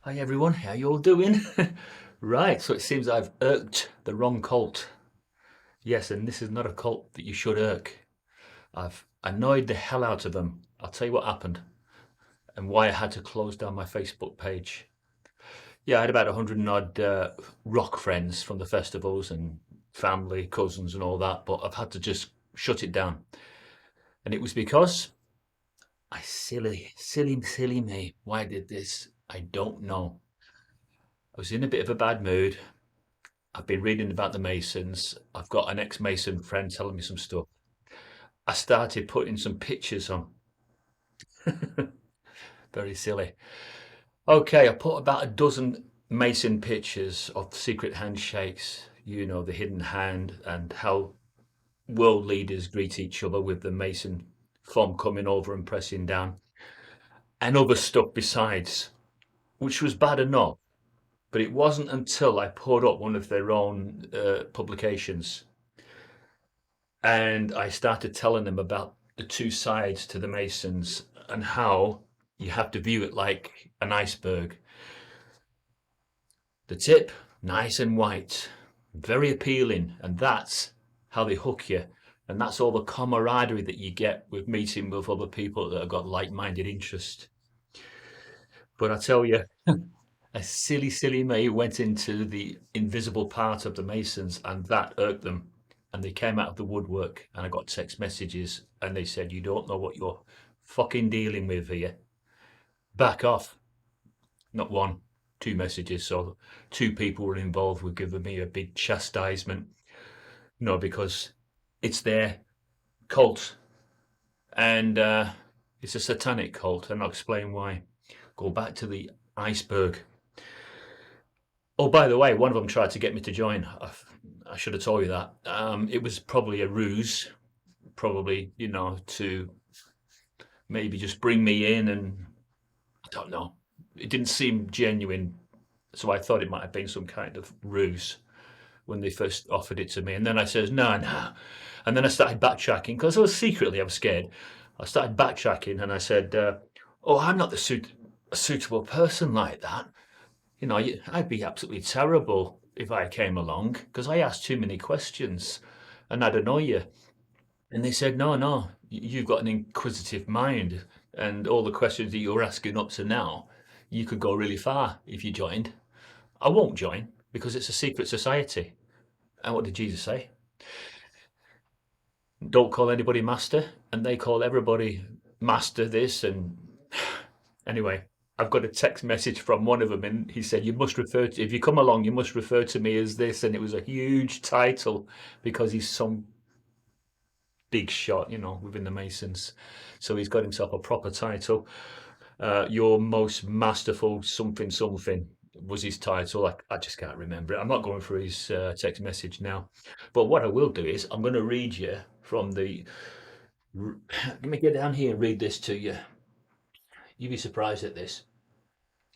Hi everyone, how you all doing? Right, so it seems I've irked the wrong cult. Yes, and this is not a cult that you should irk. I've annoyed the hell out of them. I'll tell you what happened and why I had to close down my Facebook page. Yeah, I had about 100 and odd rock friends from the festivals and family, cousins, and all that, but I've had to just shut it down. And it was because silly me. Why I did this? I don't know. I was in a bit of a bad mood. I've been reading about the Masons. I've got an ex-Mason friend telling me some stuff. I started putting some pictures on. Very silly. Okay, I put about a dozen Mason pictures of secret handshakes, the hidden hand and how world leaders greet each other with the Mason thumb coming over and pressing down, and other stuff besides, which was bad enough. But it wasn't until I put up one of their own publications and I started telling them about the two sides to the Masons and how you have to view it like an iceberg. The tip, nice and white, very appealing, and that's how they hook you. And that's all the camaraderie that you get with meeting with other people that have got like-minded interests. But I tell you, a silly me went into the invisible part of the Masons, and that irked them. And they came out of the woodwork, and I got text messages, and they said, "You don't know what you're fucking dealing with here. Back off." Not one, two messages. So two people were involved with giving me a big chastisement. No, because it's their cult, and it's a satanic cult, and I'll explain why. Go back to the iceberg. Oh, by the way, one of them tried to get me to join. I should have told you that. It was probably a ruse, probably, to maybe just bring me in, and I don't know. It didn't seem genuine, so I thought it might have been some kind of ruse when they first offered it to me. And then I says, no, no. And then I started backtracking because I was scared. I started backtracking and I said, oh, I'm not a suitable person like that. I'd be absolutely terrible if I came along because I asked too many questions and I'd annoy you. And they said, no, no, you've got an inquisitive mind, and all the questions that you're asking up to now, you could go really far if you joined. I won't join because it's a secret society. And what did Jesus say? Don't call anybody master, and they call everybody master this. And anyway, I've got a text message from one of them, and he said, if you come along, you must refer to me as this. And it was a huge title because he's some big shot, within the Masons. So he's got himself a proper title. Your most masterful something something was his title. I just can't remember it. I'm not going through his text message now. But what I will do is I'm going to read you from the. Let me get down here and read this to you. You'd be surprised at this.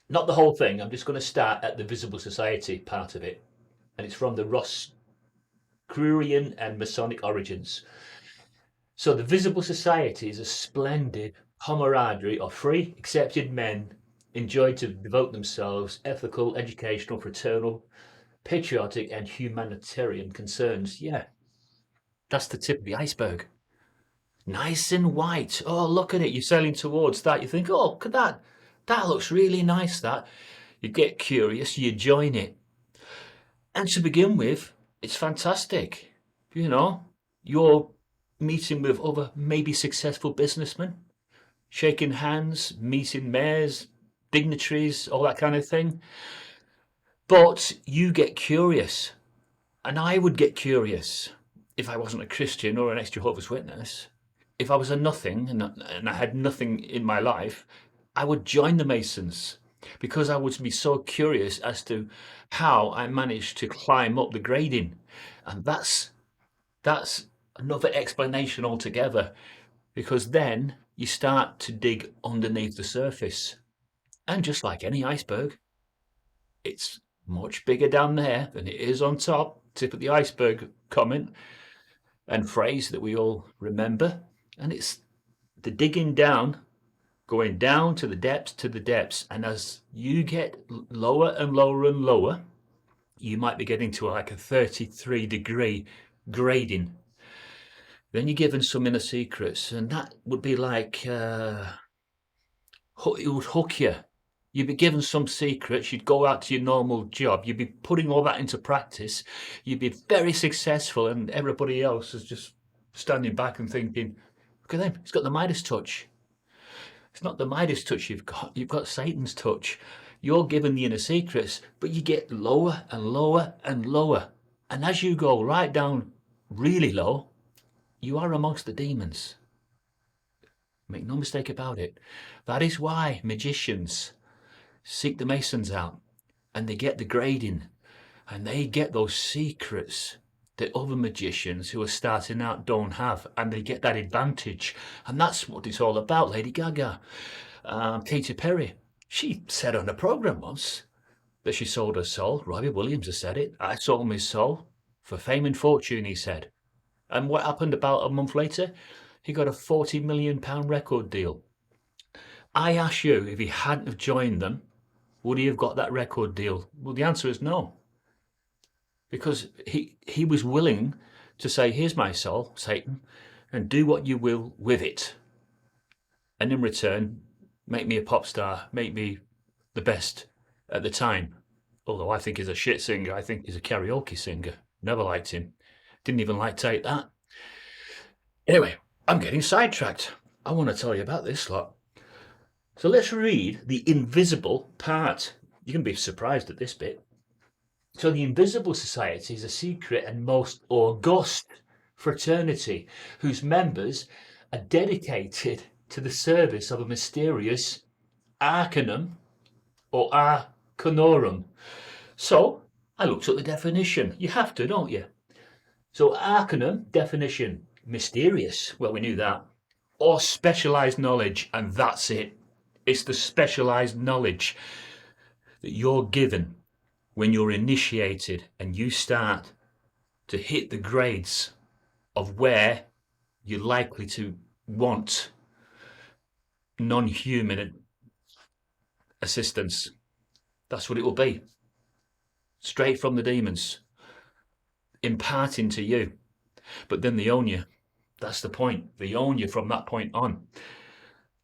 Not the whole thing. I'm just going to start at the Visible Society part of it. And it's from the Rosicrucian and Masonic origins. So the Visible Society is a splendid camaraderie of free, accepted men enjoyed to devote themselves ethical, educational, fraternal, patriotic, and humanitarian concerns. Yeah, that's the tip of the iceberg. Nice and white. Oh, look at it. You're sailing towards that. You think, oh, look at that. That looks really nice, that. You get curious, you join it. And to begin with, it's fantastic. You're meeting with other maybe successful businessmen, shaking hands, meeting mayors, dignitaries, all that kind of thing. But you get curious, and I would get curious if I wasn't a Christian or an ex-Jehovah's Witness. If I was a nothing and I had nothing in my life, I would join the Masons because I would be so curious as to how I managed to climb up the grading. And that's another explanation altogether, because then you start to dig underneath the surface. And just like any iceberg, it's much bigger down there than it is on top. Tip of the iceberg comment and phrase that we all remember. And it's the digging down going down to the depths. And as you get lower and lower and lower, you might be getting to like a 33-degree grading. Then you're given some inner secrets, and that would be like it would hook you. You'd be given some secrets, you'd go out to your normal job, you'd be putting all that into practice, you'd be very successful, and everybody else is just standing back and thinking, look at him, he's got the Midas touch. It's not the Midas touch you've got Satan's touch. You're given the inner secrets, but you get lower and lower and lower. And as you go right down really low, you are amongst the demons. Make no mistake about it. That is why magicians seek the Masons out, and they get the grading, and they get those secrets that other magicians who are starting out don't have, and they get that advantage. And that's what it's all about. Lady Gaga, Katy Perry, she said on a program once that she sold her soul. Robbie Williams has said it. I sold my soul for fame and fortune, he said. And what happened about a month later? He got a £40 million record deal. I ask you, if he hadn't have joined them, would he have got that record deal? Well, the answer is no. Because he was willing to say, here's my soul, Satan, and do what you will with it. And in return, make me a pop star, make me the best at the time. Although I think he's a shit singer, I think he's a karaoke singer. Never liked him. Didn't even like Take That. Anyway, I'm getting sidetracked. I want to tell you about this lot. So let's read the invisible part. You can be surprised at this bit. So the Invisible Society is a secret and most august fraternity whose members are dedicated to the service of a mysterious arcanum or arcanorum. So I looked at the definition. You have to, don't you? So arcanum, definition, mysterious. Well, we knew that. Or specialized knowledge, and that's it. It's the specialized knowledge that you're given when you're initiated and you start to hit the grades of where you're likely to want non-human assistance. That's what it will be. Straight from the demons, imparting to you. But then they own you. That's the point. They own you from that point on.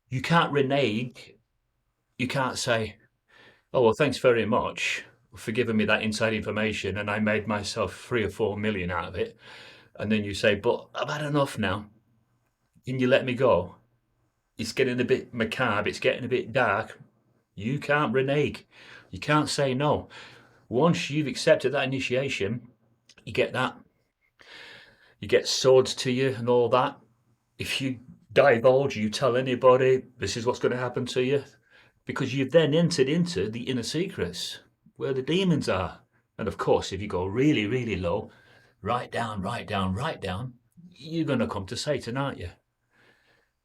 You can't renege. You can't say, oh, well, thanks very much for giving me that inside information and I made myself 3 or 4 million out of it. And then you say, but I've had enough now. Can you let me go? It's getting a bit macabre. It's getting a bit dark. You can't renege. You can't say no. Once you've accepted that initiation, you get that. You get swords to you and all that. If you divulge, you tell anybody, this is what's going to happen to you. Because you've then entered into the inner secrets where the demons are. And of course, if you go really, really low, right down, right down, right down, you're going to come to Satan, aren't you?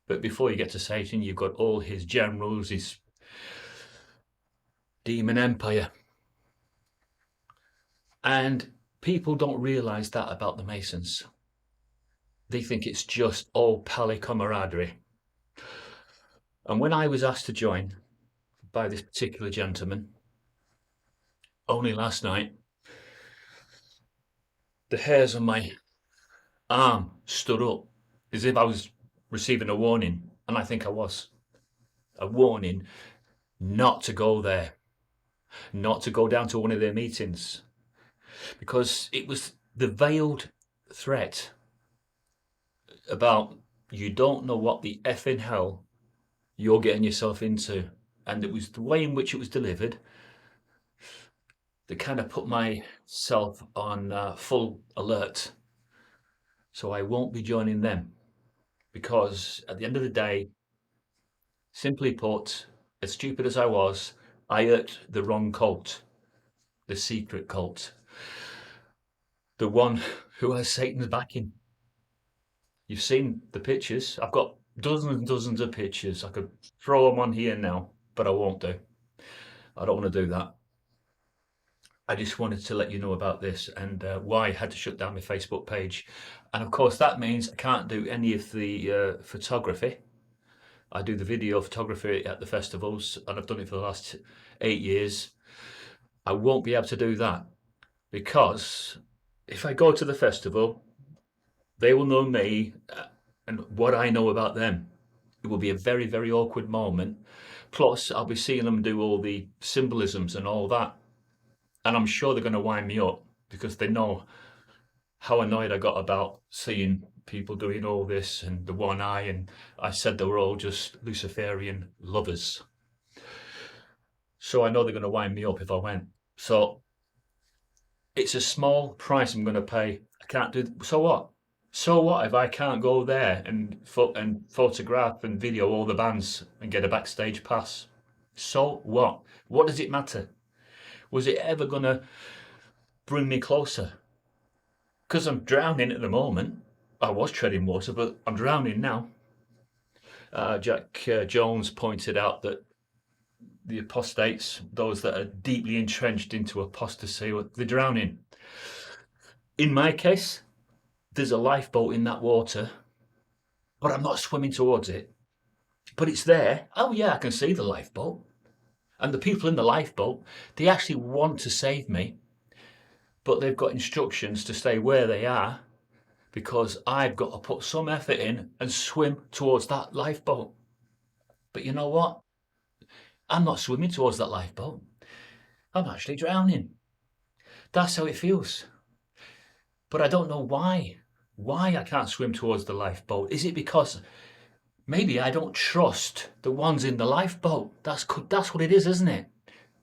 But before you get to Satan, you've got all his generals, his demon empire. And people don't realize that about the Masons. They think it's just all pally camaraderie. And when I was asked to join by this particular gentleman, only last night, the hairs on my arm stood up as if I was receiving a warning, and I think I was. A warning not to go there, not to go down to one of their meetings, because it was the veiled threat about you don't know what the effing hell you're getting yourself into. And it was the way in which it was delivered that kind of put myself on full alert. So I won't be joining them because at the end of the day, simply put, as stupid as I was, I irked the wrong cult, the secret cult, the one who has Satan's backing. You've seen the pictures. I've got dozens and dozens of pictures. I could throw them on here now, but I won't do. I don't want to do that. I just wanted to let you know about this and why I had to shut down my Facebook page. And of course, that means I can't do any of the photography. I do the video photography at the festivals, and I've done it for the last 8 years. I won't be able to do that because if I go to the festival, they will know me and what I know about them. It will be a very, very awkward moment. Plus, I'll be seeing them do all the symbolisms and all that. And I'm sure they're going to wind me up because they know how annoyed I got about seeing people doing all this and the one eye. And I said they were all just Luciferian lovers. So I know they're going to wind me up if I went. So it's a small price I'm going to pay. I can't do. So what? So what if I can't go there and photograph and video all the bands and get a backstage pass? So what? What does it matter? Was it ever going to bring me closer? Because I'm drowning at the moment. I was treading water, but I'm drowning now. Jack Jones pointed out that the apostates, those that are deeply entrenched into apostasy, they're drowning. In my case, there's a lifeboat in that water, but I'm not swimming towards it. But it's there. Oh, yeah, I can see the lifeboat. And the people in the lifeboat, they actually want to save me, but they've got instructions to stay where they are because I've got to put some effort in and swim towards that lifeboat. But you know what? I'm not swimming towards that lifeboat. I'm actually drowning. That's how it feels. But I don't know why. Why I can't swim towards the lifeboat. Is it because maybe I don't trust the ones in the lifeboat? That's what it is, isn't it?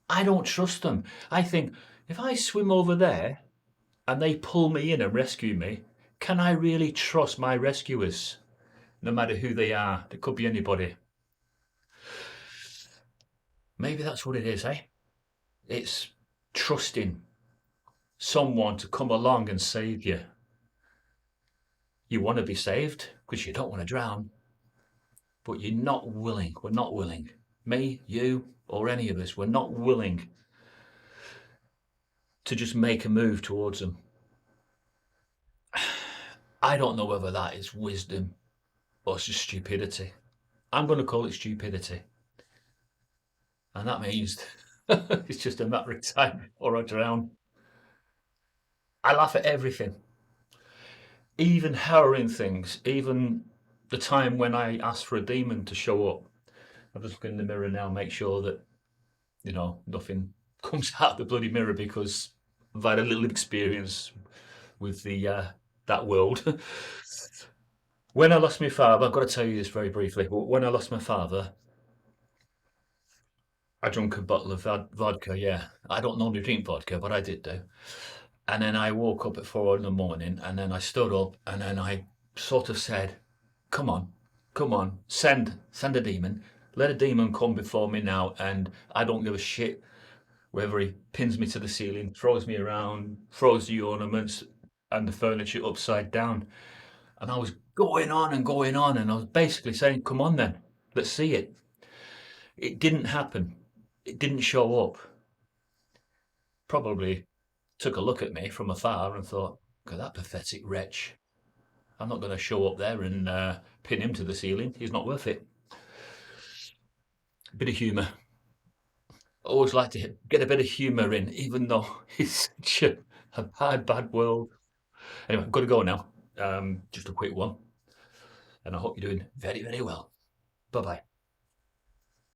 I don't trust them. I think if I swim over there and they pull me in and rescue me, can I really trust my rescuers? No matter who they are, it could be anybody. Maybe that's what it is, eh? It's trusting someone to come along and save you. You want to be saved because you don't want to drown, but you're not willing. We're not willing. Me, you, or any of us, we're not willing to just make a move towards them. I don't know whether that is wisdom or just stupidity. I'm going to call it stupidity. And that means it's just a matter of time or I drown. I laugh at everything, even harrowing things, even the time when I asked for a demon to show up. I'm just looking in the mirror now, make sure that, nothing comes out of the bloody mirror because I've had a little experience with that world. When I lost my father, I've got to tell you this very briefly. When I lost my father, I drank a bottle of vodka. Yeah, I don't normally drink vodka, but I did do. And then I woke up at 4 in the morning, and then I stood up, and then I sort of said, come on, send a demon. Let a demon come before me now, and I don't give a shit whether he pins me to the ceiling, throws me around, throws the ornaments and the furniture upside down. And I was going on and going on, and I was basically saying, come on then, let's see it. It didn't happen. It didn't show up. Probably took a look at me from afar and thought, look at that pathetic wretch. I'm not going to show up there and pin him to the ceiling. He's not worth it. Bit of humour. Always like to get a bit of humour in, even though it's such a bad world. Anyway, I've got to go now. Just a quick one. And I hope you're doing very, very well. Bye bye.